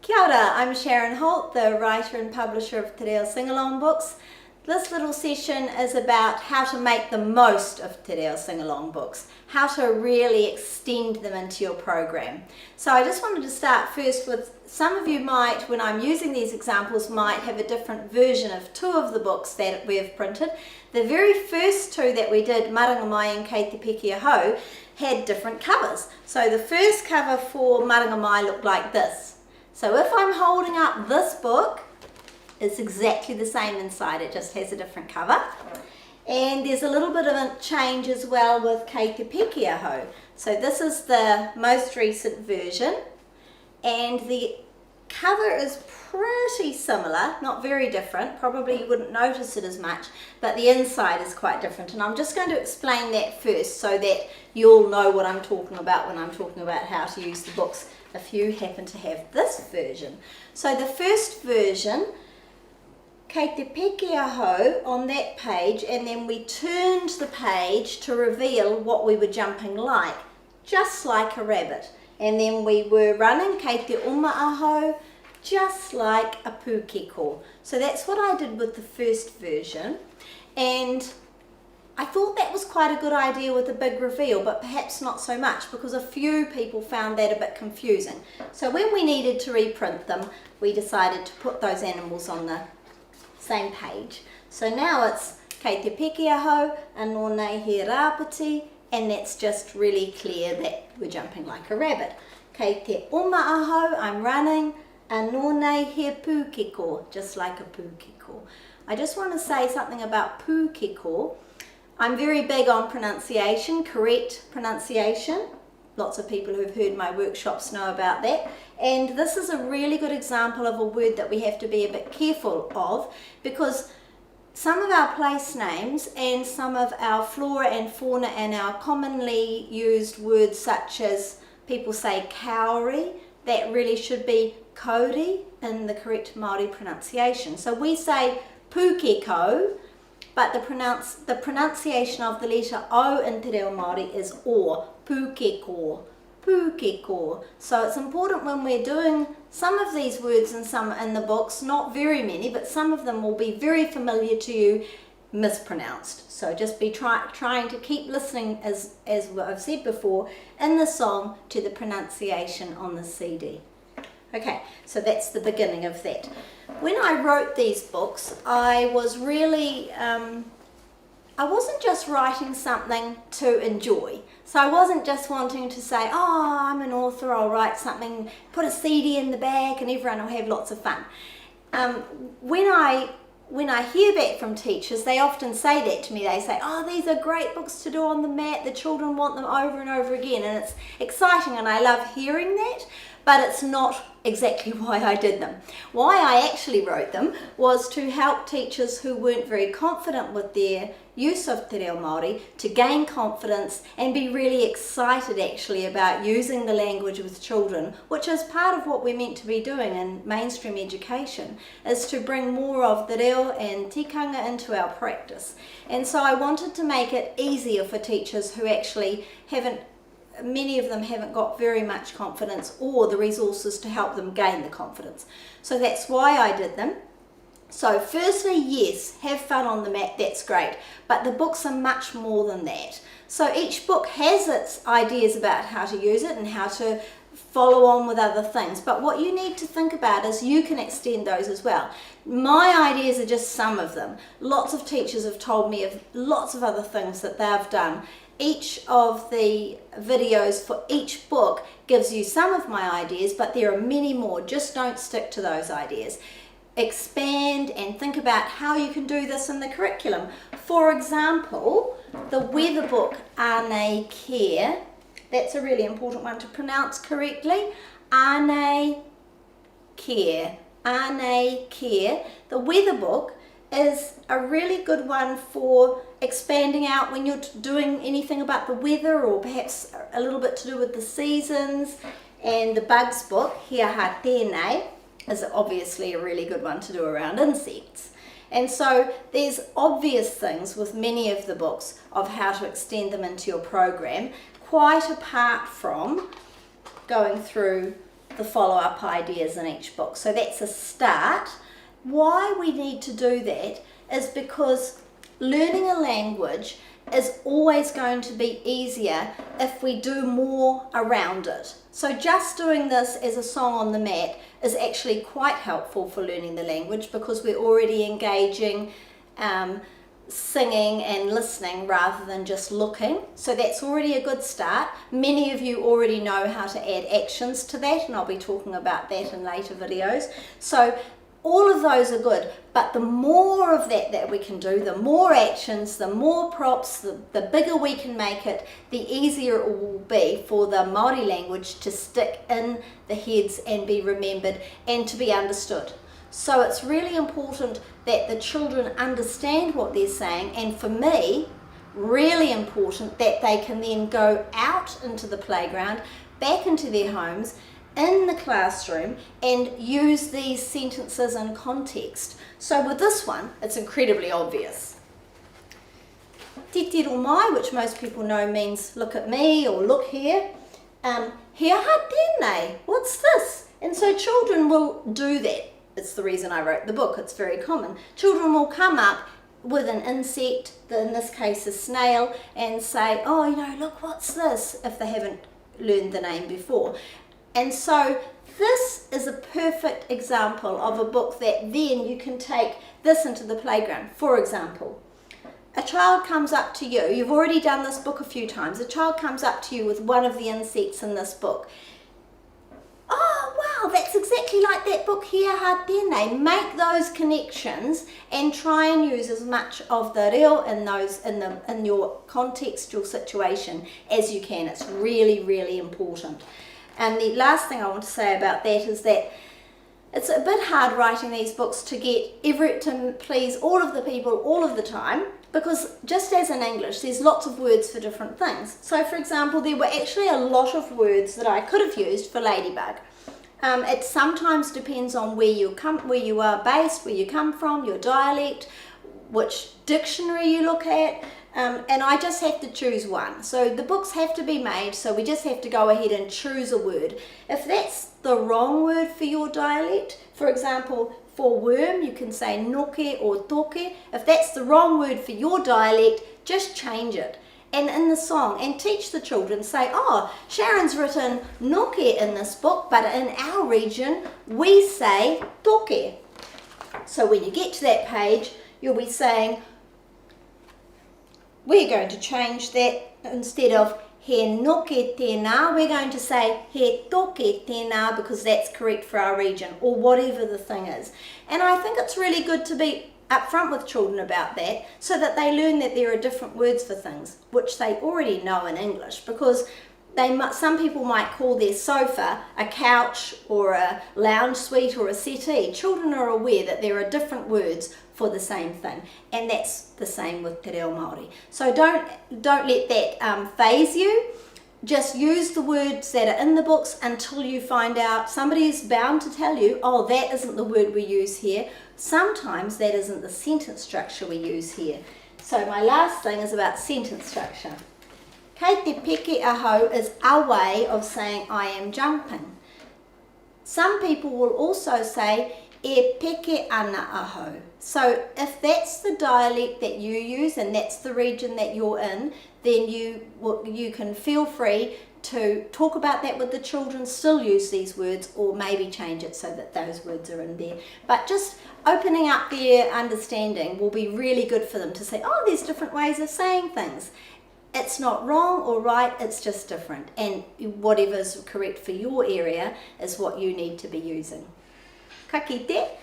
Kia ora, I'm Sharon Holt, the writer and publisher of Te Reo Singalong books. This little session is about how to make the most of Te Reo Singalong books, how to really extend them into your program. So I just wanted to start first with, some of you might, when I'm using these examples, might have a different version of two of the books that we've printed. The very first two that we did, Maranga Mai and Kei Te Piki Ahau, had different covers. So the first cover for Maranga Mai looked like this. So if I'm holding up this book, it's exactly the same inside, it just has a different cover. And there's a little bit of a change as well with Kei Te Piki Ahau. So this is the most recent version, and the cover is pretty similar, not very different, probably you wouldn't notice it as much, but the inside is quite different, and I'm just going to explain that first so that you'll know what I'm talking about when I'm talking about how to use the books if you happen to have this version. So the first version, Kei Te Piki Ahau on that page, and then we turned the page to reveal what we were jumping like, just like a rabbit. And then we were running Kei Te Uma Ahau, just like a pūkeko. So that's what I did with the first version, and I thought that was quite a good idea with a big reveal, but perhaps not so much because a few people found that a bit confusing. So when we needed to reprint them, we decided to put those animals on the same page. So now it's Kei Te Piki Ahau, Anō nei he rāpiti, and that's just really clear that we're jumping like a rabbit. Kei Te Uma Ahau, I'm running, Anō nei he pūkeko, just like a pūkeko. I just want to say something about pūkeko. I'm very big on pronunciation, correct pronunciation. Lots of people who've heard my workshops know about that. And this is a really good example of a word that we have to be a bit careful of, because some of our place names and some of our flora and fauna and our commonly used words, such as people say kauri, that really should be kauri in the correct Māori pronunciation. So we say pūkeko, but the pronunciation of the letter O in Te Reo Māori is o, pūkeko, pūkeko. So it's important when we're doing some of these words and some in the books, not very many, but some of them will be very familiar to you, mispronounced. So just be trying to keep listening, as I've said before, in the song to the pronunciation on the CD. Okay, so that's the beginning of that. When I wrote these books, I was really, I wasn't just writing something to enjoy. So I wasn't just wanting to say, oh, I'm an author, I'll write something, put a CD in the back and everyone will have lots of fun. When I hear back from teachers, they often say that to me. They say, oh, these are great books to do on the mat, the children want them over and over again, and it's exciting and I love hearing that, but it's not exactly why I did them. Why I actually wrote them was to help teachers who weren't very confident with their use of Te Reo Māori to gain confidence and be really excited actually about using the language with children, which is part of what we're meant to be doing in mainstream education, is to bring more of the reo and tikanga into our practice. And so I wanted to make it easier for teachers who actually many of them haven't got very much confidence or the resources to help them gain the confidence. So that's why I did them. So firstly, yes, have fun on the mat, that's great, but the books are much more than that. So each book has its ideas about how to use it and how to follow on with other things, but what you need to think about is you can extend those as well. My ideas are just some of them. Lots of teachers have told me of lots of other things that they've done. Each of the videos for each book gives you some of my ideas, but there are many more. Just don't stick to those ideas. Expand and think about how you can do this in the curriculum. For example, the weather book, Ane Care, that's a really important one to pronounce correctly. Ane Care, Ane Care. The weather book is a really good one for expanding out when you're doing anything about the weather, or perhaps a little bit to do with the seasons. And the bugs book, Hia Ha Tēnei, is obviously a really good one to do around insects. And so there's obvious things with many of the books of how to extend them into your program, quite apart from going through the follow-up ideas in each book. So that's a start. Why we need to do that is because learning a language is always going to be easier if we do more around it. So just doing this as a song on the mat is actually quite helpful for learning the language because we're already engaging singing and listening rather than just looking. So that's already a good start. Many of you already know how to add actions to that, and I'll be talking about that in later videos. So all of those are good, but the more of that we can do, the more actions, the more props, the bigger we can make it, the easier it will be for the Māori language to stick in the heads and be remembered and to be understood. So it's really important that the children understand what they're saying, and for me, really important that they can then go out into the playground, back into their homes, in the classroom, and use these sentences in context. So with this one, it's incredibly obvious. Te Reo mai, which most people know means look at me or look here. He aha tēnei, what's this? And so children will do that. It's the reason I wrote the book, it's very common. Children will come up with an insect, in this case a snail, and say, oh, you know, look, what's this? If they haven't learned the name before. And so this is a perfect example of a book that then you can take this into the playground. For example, a child comes up to you, you've already done this book a few times, a child comes up to you with one of the insects in this book. Oh wow, that's exactly like that book here, ha tēnei. Make those connections and try and use as much of the reo in your contextual situation as you can. It's really, really important. And the last thing I want to say about that is that it's a bit hard writing these books to please all of the people all of the time, because just as in English, there's lots of words for different things. So for example, there were actually a lot of words that I could have used for ladybug. It sometimes depends on where you are based, where you come from, your dialect, which dictionary you look at, and I just have to choose one. So the books have to be made, so we just have to go ahead and choose a word. If that's the wrong word for your dialect, for example, for worm, you can say noke or toke. If that's the wrong word for your dialect, just change it. And in the song, and teach the children, say, oh, Sharon's written noke in this book, but in our region, we say toke. So when you get to that page, you'll be saying, we're going to change that. Instead of he noke tēnā, we're going to say he toke tēnā, because that's correct for our region, or whatever the thing is. And I think it's really good to be upfront with children about that, so that they learn that there are different words for things, which they already know in English, because some people might call their sofa a couch or a lounge suite or a settee. Children are aware that there are different words for the same thing, and that's the same with Te Reo Māori. So don't let that faze you. Just use the words that are in the books until you find out. Somebody is bound to tell you, oh, that isn't the word we use here. Sometimes that isn't the sentence structure we use here. So my last thing is about sentence structure. Kei te peke aho is our way of saying I am jumping. Some people will also say e peke ana aho. So if that's the dialect that you use and that's the region that you're in, then you can feel free to talk about that with the children, still use these words, or maybe change it so that those words are in there. But just opening up their understanding will be really good for them to say, oh, there's different ways of saying things. It's not wrong or right, it's just different. And whatever's correct for your area is what you need to be using. Ka kite.